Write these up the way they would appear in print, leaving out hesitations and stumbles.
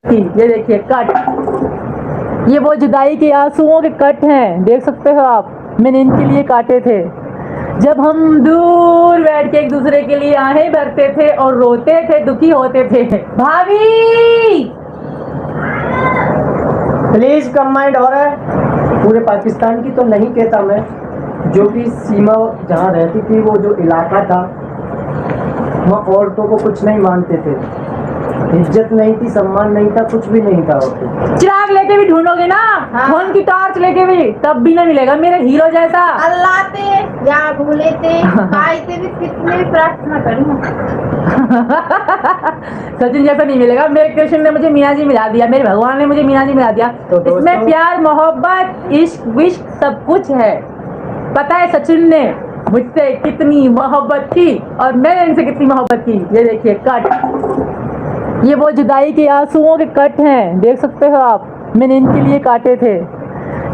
ये देखिए कट, ये वो जुदाई के आंसुओं के कट हैं, देख सकते हो आप। मैंने इनके लिए काटे थे जब हम दूर बैठ के एक दूसरे के लिए आहें भरते थे और रोते थे, दुखी होते थे। भाभी प्लीज कम माइंड हो रहा है। पूरे पाकिस्तान की तो नहीं कहता मैं, जो भी सीमा जहाँ रहती थी, वो जो इलाका था, वहाँ औरतों को कुछ नहीं मानते थे, इज्जत नहीं थी, सम्मान नहीं था, कुछ भी नहीं था। चिराग लेके भी ढूंढोगे ना, फोन की टॉर्च लेके भी, तब भी ना मिलेगा मेरे हीरो जैसा। अल्लाह ते या भूले थे भाई से भी कितने भी प्रार्थना करूं। सचिन जैसा नहीं मिलेगा। मेरे कृष्ण ने मुझे मीना जी मिला दिया, मेरे भगवान ने मुझे मीना जी मिला दिया। तो इसमें प्यार, मोहब्बत, इश्क, विश्क सब कुछ है। पता है सचिन ने मुझसे कितनी मोहब्बत की और मैंने इनसे कितनी मोहब्बत की। ये देखिए कट, ये वो जुदाई के आंसुओं के कट हैं, देख सकते हो आप। मैंने इनके लिए काटे थे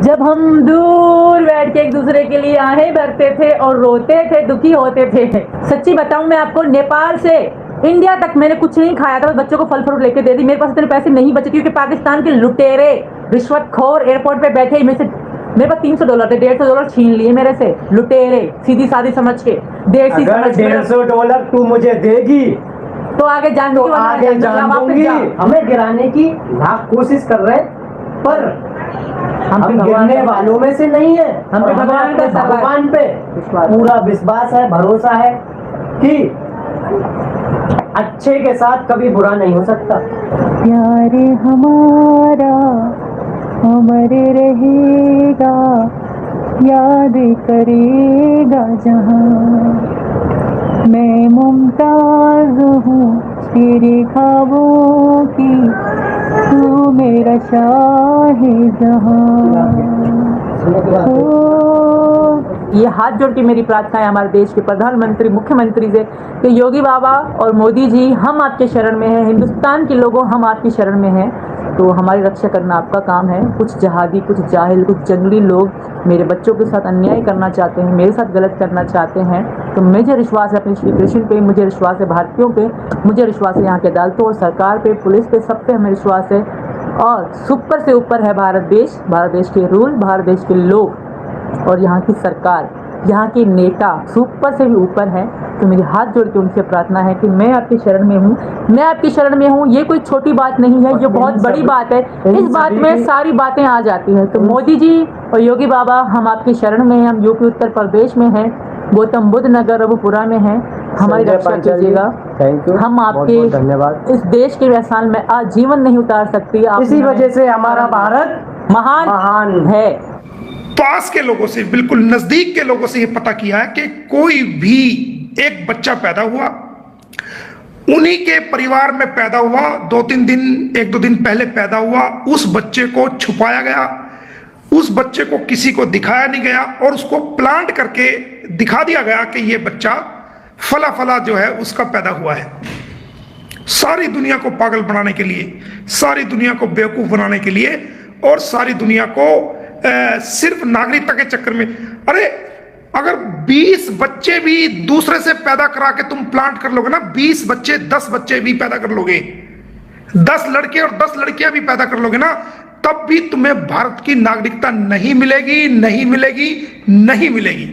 जब हम दूर बैठ के एक दूसरे के लिए आहें भरते थे और रोते थे, दुखी होते थे। सच्ची बताऊं मैं आपको, नेपाल से इंडिया तक मैंने कुछ नहीं खाया था, बच्चों को फल फ्रूट लेके दे दी। मेरे पास इतने पैसे नहीं बचे क्योंकि पाकिस्तान के लुटेरे, रिश्वतखोर एयरपोर्ट पे बैठे मेरे पास $300 थे, $150 छीन लिए मेरे से लुटेरे, सीधी सादी समझ के। देसी अगर $150 तू मुझे देगी तो आगे जान तो आगे जान दूंगी। हमें गिराने की लाख कोशिश कर रहे, पर हम गिरने वालों में से नहीं है। हम भगवान पे पूरा विश्वास है, भरोसा है कि अच्छे के साथ कभी बुरा नहीं हो सकता। प्यार हमारा अमर रहेगा, याद करेगा जहां। मैं मुमताज हूँ तेरे ख्वाबों की, तू मेरा शाहजहां। ये हाथ जोड़ के मेरी प्रार्थना है हमारे देश के प्रधानमंत्री, मुख्यमंत्री से कि योगी बाबा और मोदी जी, हम आपके शरण में हैं। हिंदुस्तान के लोगों, हम आपकी शरण में हैं। तो हमारी रक्षा करना आपका काम है। कुछ जहादी, कुछ जाहिल, कुछ जंगली लोग मेरे बच्चों के साथ अन्याय करना चाहते हैं, मेरे साथ गलत करना चाहते हैं। तो मुझे विश्वास है अपने श्री कृष्ण पे, मुझे विश्वास है भारतीयों पे, मुझे विश्वास है यहाँ के अदालतों और सरकार पे, पुलिस पे, सब पे हमें विश्वास है। और सुपर से ऊपर है भारत देश के रूल, भारत देश के लोग और यहाँ की सरकार, यहाँ के नेता सुपर से भी ऊपर है। तो मेरी हाथ जोड़ के उनसे प्रार्थना है कि मैं आपकी शरण में हूँ, मैं आपकी शरण में हूँ। ये कोई छोटी बात नहीं है, ये बहुत बड़ी बात है। इस बात में सारी बातें आ जाती हैं। तो मोदी जी और योगी बाबा, हम आपकी शरण में हैं। हम यूपी उत्तर प्रदेश में हैं, गौतम बुद्ध नगर रघुपुरा में हैं। हमारी रक्षा कीजिएगा। थैंक यू, हम आपके धन्यवाद। इस देश के एहसान में आजीवन नहीं उतार सकती। इसी वजह से हमारा भारत महान है। पास के लोगों से, बिल्कुल नजदीक के लोगों से ये पता किया है कि कोई भी एक बच्चा पैदा हुआ, उन्हीं के परिवार में पैदा हुआ, 1-2 दिन पहले पैदा हुआ, उस बच्चे को छुपाया गया, उस बच्चे को किसी को दिखाया नहीं गया और उसको प्लांट करके दिखा दिया गया कि ये बच्चा फला फला जो है उसका पैदा हुआ है। सारी दुनिया को पागल बनाने के लिए, सारी दुनिया को बेवकूफ बनाने के लिए और सारी दुनिया को सिर्फ नागरिकता के चक्कर में। अरे अगर 20 बच्चे भी दूसरे से पैदा करा के तुम प्लांट कर लोगे ना, 20 बच्चे, 10 बच्चे भी पैदा कर लोगे, 10 लड़के और 10 लड़कियां भी पैदा कर लोगे ना, तब भी तुम्हें भारत की नागरिकता नहीं मिलेगी, नहीं मिलेगी, नहीं मिलेगी।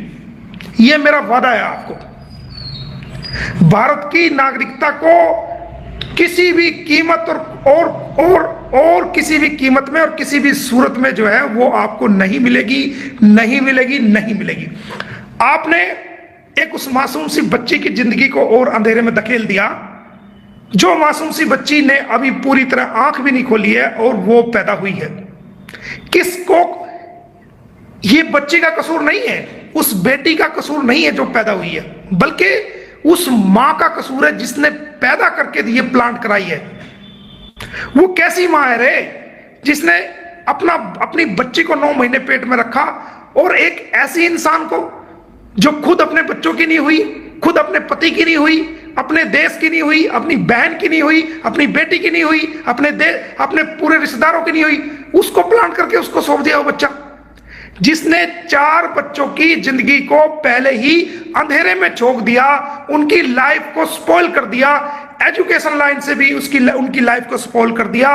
यह मेरा वादा है आपको। भारत की नागरिकता को किसी भी कीमत और किसी भी कीमत में और किसी भी सूरत में जो है वो आपको नहीं मिलेगी, नहीं मिलेगी, नहीं मिलेगी। आपने एक उस मासूम सी बच्ची की जिंदगी को और अंधेरे में धकेल दिया, जो मासूम सी बच्ची ने अभी पूरी तरह आंख भी नहीं खोली है और वो पैदा हुई है। किसको, ये बच्ची का कसूर नहीं है, उस बेटी का कसूर नहीं है जो पैदा हुई है, बल्कि उस मां का कसूर है जिसने पैदा करके ये प्लांट कराई है। वो कैसी मां है रे, जिसने अपनी बच्ची को 9 महीने पेट में रखा और एक ऐसी इंसान को जो खुद अपने बच्चों की नहीं हुई, खुद अपने पति की नहीं हुई, अपने देश की नहीं हुई, अपनी बहन की नहीं हुई, अपनी बेटी की नहीं हुई, अपने पूरे रिश्तेदारों की नहीं हुई, उसको प्लांट करके उसको सौंप दिया वो बच्चा, जिसने 4 बच्चों की जिंदगी को पहले ही अंधेरे में झोंक दिया, उनकी लाइफ को स्पॉइल कर दिया। एजुकेशन लाइन से भी उनकी लाइफ को स्पॉइल कर दिया।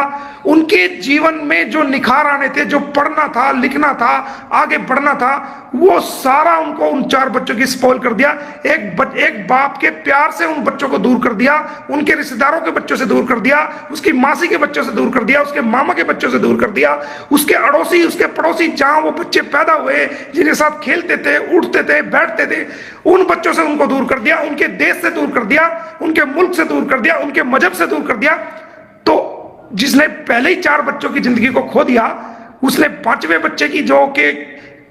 उनके जीवन में जो निखार आने थे, जो पढ़ना था, लिखना था, आगे बढ़ना था, वो सारा उनको उन 4 बच्चों की स्पॉइल कर दिया। एक बाप के प्यार से उन बच्चों को दूर कर दिया, उनके रिश्तेदारों के बच्चों से दूर कर दिया, उसकी मासी के बच्चों से दूर कर दिया, उसके मामा के बच्चों से दूर कर दिया, उसके अड़ोसी, उसके पड़ोसी, जहां वो बच्चे पैदा हुए, जिनके साथ खेलते थे, उठते थे, बैठते थे, उन बच्चों से उनको दूर कर दिया, उनके देश से दूर कर दिया, उनके मुल्क से दूर कर दिया, उनके मजहब से दूर कर दिया। तो जिसने पहले ही 4 बच्चों की जिंदगी को खो दिया, उसने 5वें बच्चे की, जो कि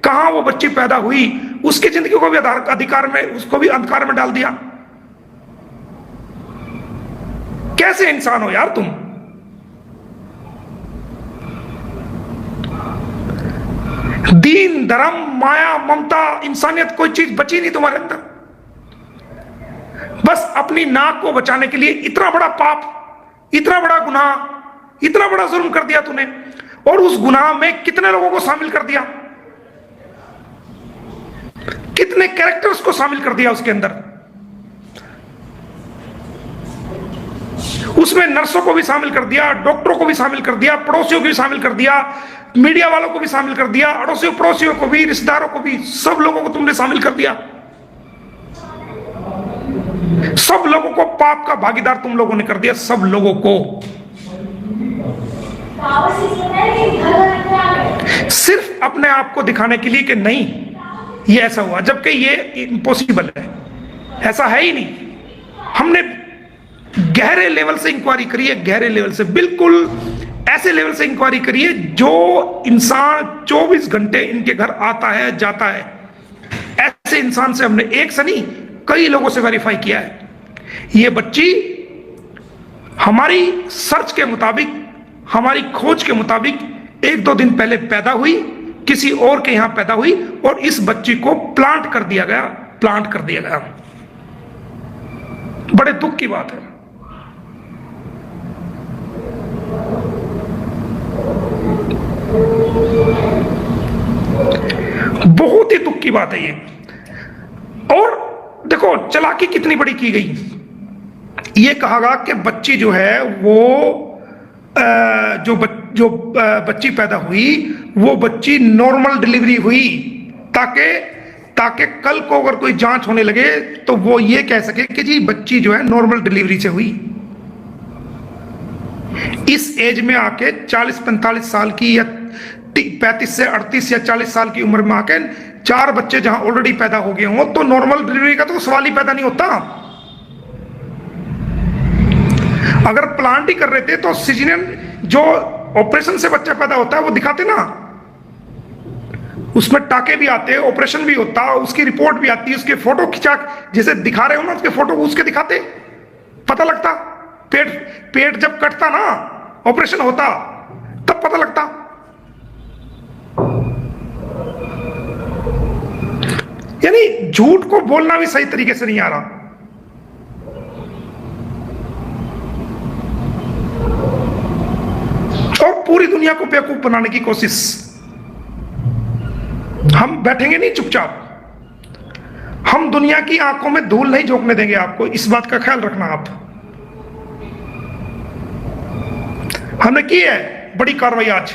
कहां वो बच्ची पैदा हुई, उसकी जिंदगी को भी उसको भी अंधकार में डाल दिया। कैसे इंसान हो यार तुम? दीन, धर्म, माया, ममता, इंसानियत, कोई चीज बची नहीं तुम्हारे अंदर। बस अपनी नाक को बचाने के लिए इतना बड़ा पाप, इतना बड़ा गुनाह, इतना बड़ा जुल्म कर दिया तूने। और उस गुनाह में कितने लोगों को शामिल कर दिया, कितने कैरेक्टर्स को शामिल कर दिया उसके अंदर। उसमें नर्सों को भी शामिल कर दिया, डॉक्टरों को भी शामिल कर दिया, पड़ोसियों को भी शामिल कर दिया, मीडिया वालों को भी शामिल कर दिया, अड़ोसियों पड़ोसियों को भी, रिश्तेदारों को भी, सब लोगों को तुमने शामिल कर दिया। सब लोगों को पाप का भागीदार तुम लोगों ने कर दिया, सब लोगों को। सिर्फ अपने आप को दिखाने के लिए कि नहीं ये ऐसा हुआ, जबकि ये इम्पॉसिबल है, ऐसा है ही नहीं। हमने गहरे लेवल से इंक्वायरी करी है, गहरे लेवल से, बिल्कुल ऐसे लेवल से इंक्वायरी करी है जो इंसान 24 घंटे इनके घर आता है, जाता है। ऐसे इंसान से हमने एक से नहीं, कई लोगों से वेरीफाई किया है। ये बच्ची हमारी सर्च के मुताबिक, हमारी खोज के मुताबिक 1-2 दिन पहले पैदा हुई, किसी और के यहां पैदा हुई, और इस बच्ची को प्लांट कर दिया गया। बड़े दुख की बात है। बहुत ही दुख की बात है ये। और देखो चालाकी कितनी बड़ी की गई। ये कहा गया कि बच्ची जो है वो जो बच्ची पैदा हुई, वो बच्ची नॉर्मल डिलीवरी हुई, ताकि कल को अगर कोई जांच होने लगे तो वो ये कह सके कि जी बच्ची जो है नॉर्मल डिलीवरी से हुई। इस एज में आके 40-45 साल की, या 35 से 38 या 40 साल की उम्र में आके 4 बच्चे जहां ऑलरेडी पैदा हो गए हों, तो नॉर्मल डिलीवरी का तो सवाल ही पैदा नहीं होता। अगर प्लांट ही कर रहे थे तो सिजेरियन, जो ऑपरेशन से बच्चा पैदा होता है, वो दिखाते ना, उसमें टाके भी आते, ऑपरेशन भी होता, उसकी रिपोर्ट भी आती, उसके फोटो खिंचा, जैसे दिखा रहे हो ना, उसके फोटो उसके दिखाते, पता लगता। पेट जब कटता ना, ऑपरेशन होता, तब पता लगता। यानी झूठ को बोलना भी सही तरीके से नहीं आ रहा। और पूरी दुनिया को बेवकूफ बनाने की कोशिश। हम बैठेंगे नहीं चुपचाप। हम दुनिया की आंखों में धूल नहीं झोंकने देंगे आपको, इस बात का ख्याल रखना आप। हमने की है बड़ी कार्रवाई आज,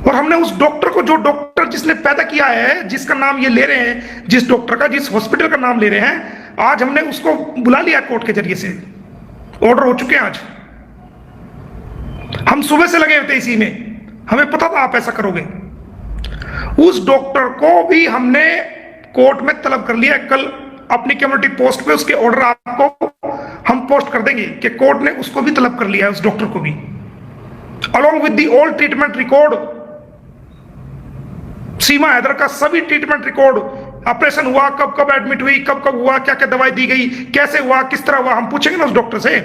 और हमने उस डॉक्टर को, जो डॉक्टर जिसने पैदा किया है, जिसका नाम ये ले रहे हैं, जिस डॉक्टर का, जिस हॉस्पिटल का नाम ले रहे हैं, आज हमने उसको बुला लिया कोर्ट के जरिए से। ऑर्डर हो चुके हैं आज। हम सुबह से लगे हुए थे इसी में, हमें पता था आप ऐसा करोगे। उस डॉक्टर को भी हमने कोर्ट में तलब कर लिया। कल अपनी कम्युनिटी पोस्ट पे उसके ऑर्डर आपको हम पोस्ट कर देंगे कि कोर्ट ने उसको भी तलब कर लिया है, उस डॉक्टर को भी, along with the all treatment record. Seema Haider का सभी ट्रीटमेंट रिकॉर्ड, ऑपरेशन हुआ, कब कब एडमिट हुई, कब कब हुआ, क्या क्या दवाई दी गई, कैसे हुआ, किस तरह हुआ, हम पूछेंगे ना उस डॉक्टर से।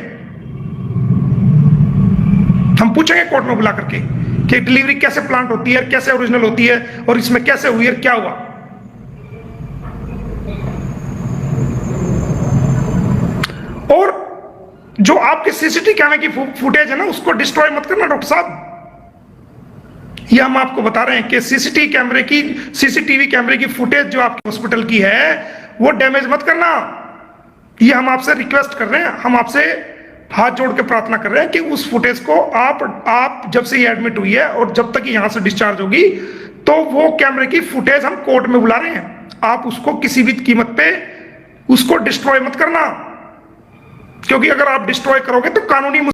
हम पूछेंगे कोर्ट में बुला करके कि डिलीवरी कैसे प्लांट होती है, कैसे ओरिजिनल होती है, और इसमें कैसे हुई है, क्या हुआ। और जो आपके सीसीटीवी कैमरे की फुटेज है ना, उसको डिस्ट्रॉय मत करना डॉक्टर साहब। ये हम आपको बता रहे हैं कि सीसीटीवी कैमरे की फुटेज जो आपके हॉस्पिटल की है, वो डैमेज मत करना। ये हम आपसे रिक्वेस्ट कर रहे हैं, हम आपसे हाथ जोड़ के प्रार्थना कर रहे हैं कि उस फुटेज को आप जब से ये एडमिट हुई है और जब तक यहां से डिस्चार्ज होगी, तो वो कैमरे की फुटेज हम कोर्ट में बुला रहे हैं, आप उसको किसी भी कीमत पे उसको डिस्ट्रॉय मत करना, क्योंकि अगर आप डिस्ट्रॉय करोगे तो कानूनी